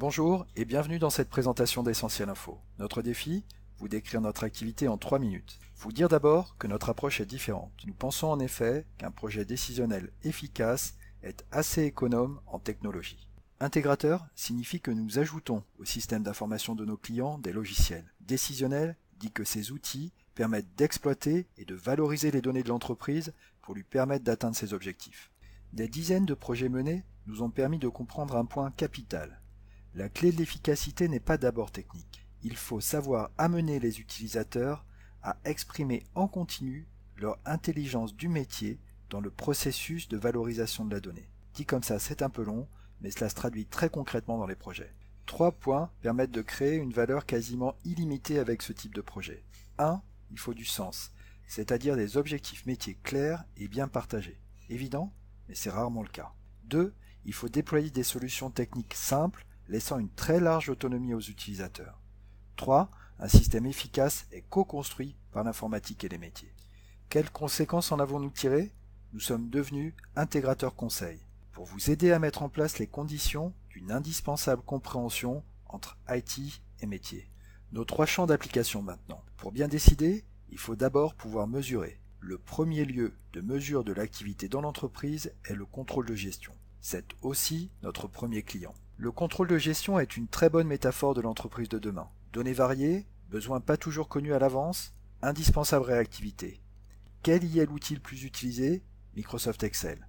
Bonjour et bienvenue dans cette présentation d'Essentiel Info. Notre défi, vous décrire notre activité en 3 minutes. Vous dire d'abord que notre approche est différente. Nous pensons en effet qu'un projet décisionnel efficace est assez économe en technologie. Intégrateur signifie que nous ajoutons au système d'information de nos clients des logiciels. Décisionnel dit que ces outils permettent d'exploiter et de valoriser les données de l'entreprise pour lui permettre d'atteindre ses objectifs. Des dizaines de projets menés nous ont permis de comprendre un point capital. La clé de l'efficacité n'est pas d'abord technique. Il faut savoir amener les utilisateurs à exprimer en continu leur intelligence du métier dans le processus de valorisation de la donnée. Dit comme ça, c'est un peu long, mais cela se traduit très concrètement dans les projets. 3 points permettent de créer une valeur quasiment illimitée avec ce type de projet. 1. Il faut du sens, c'est-à-dire des objectifs métiers clairs et bien partagés. Évident, mais c'est rarement le cas. 2. Il faut déployer des solutions techniques simples, laissant une très large autonomie aux utilisateurs. 3. Un système efficace est co-construit par l'informatique et les métiers. Quelles conséquences en avons-nous tirées ? Nous sommes devenus intégrateurs conseils, pour vous aider à mettre en place les conditions d'une indispensable compréhension entre IT et métier. Nos 3 champs d'application maintenant. Pour bien décider, il faut d'abord pouvoir mesurer. Le premier lieu de mesure de l'activité dans l'entreprise est le contrôle de gestion. C'est aussi notre premier client. Le contrôle de gestion est une très bonne métaphore de l'entreprise de demain. Données variées, besoins pas toujours connus à l'avance, indispensable réactivité. Quel y est l'outil le plus utilisé ? Microsoft Excel.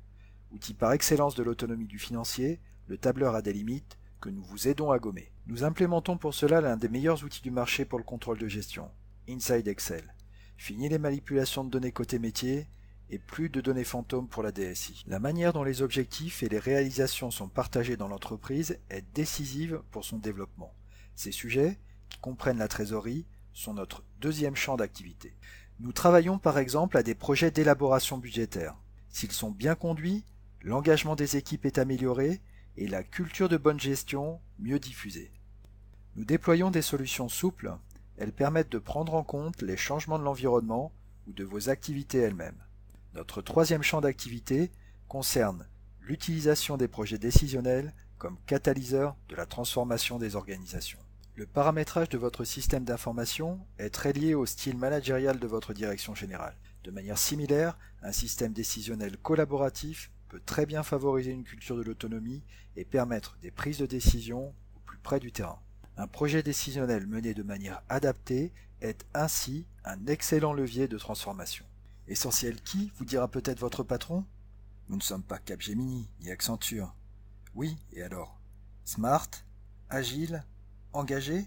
Outil par excellence de l'autonomie du financier, le tableur a des limites que nous vous aidons à gommer. Nous implémentons pour cela l'un des meilleurs outils du marché pour le contrôle de gestion, Inside Excel. Fini les manipulations de données côté métier et plus de données fantômes pour la DSI. La manière dont les objectifs et les réalisations sont partagés dans l'entreprise est décisive pour son développement. Ces sujets, qui comprennent la trésorerie, sont notre deuxième champ d'activité. Nous travaillons par exemple à des projets d'élaboration budgétaire. S'ils sont bien conduits, l'engagement des équipes est amélioré et la culture de bonne gestion mieux diffusée. Nous déployons des solutions souples, elles permettent de prendre en compte les changements de l'environnement ou de vos activités elles-mêmes. Notre troisième champ d'activité concerne l'utilisation des projets décisionnels comme catalyseur de la transformation des organisations. Le paramétrage de votre système d'information est très lié au style managérial de votre direction générale. De manière similaire, un système décisionnel collaboratif peut très bien favoriser une culture de l'autonomie et permettre des prises de décision au plus près du terrain. Un projet décisionnel mené de manière adaptée est ainsi un excellent levier de transformation. Essentiel qui, vous dira peut-être votre patron ? Nous ne sommes pas Capgemini ni Accenture. Oui, et alors ? Smart, agile, engagé ?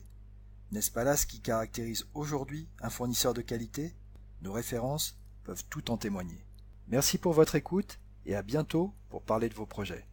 N'est-ce pas là ce qui caractérise aujourd'hui un fournisseur de qualité ? Nos références peuvent tout en témoigner. Merci pour votre écoute et à bientôt pour parler de vos projets.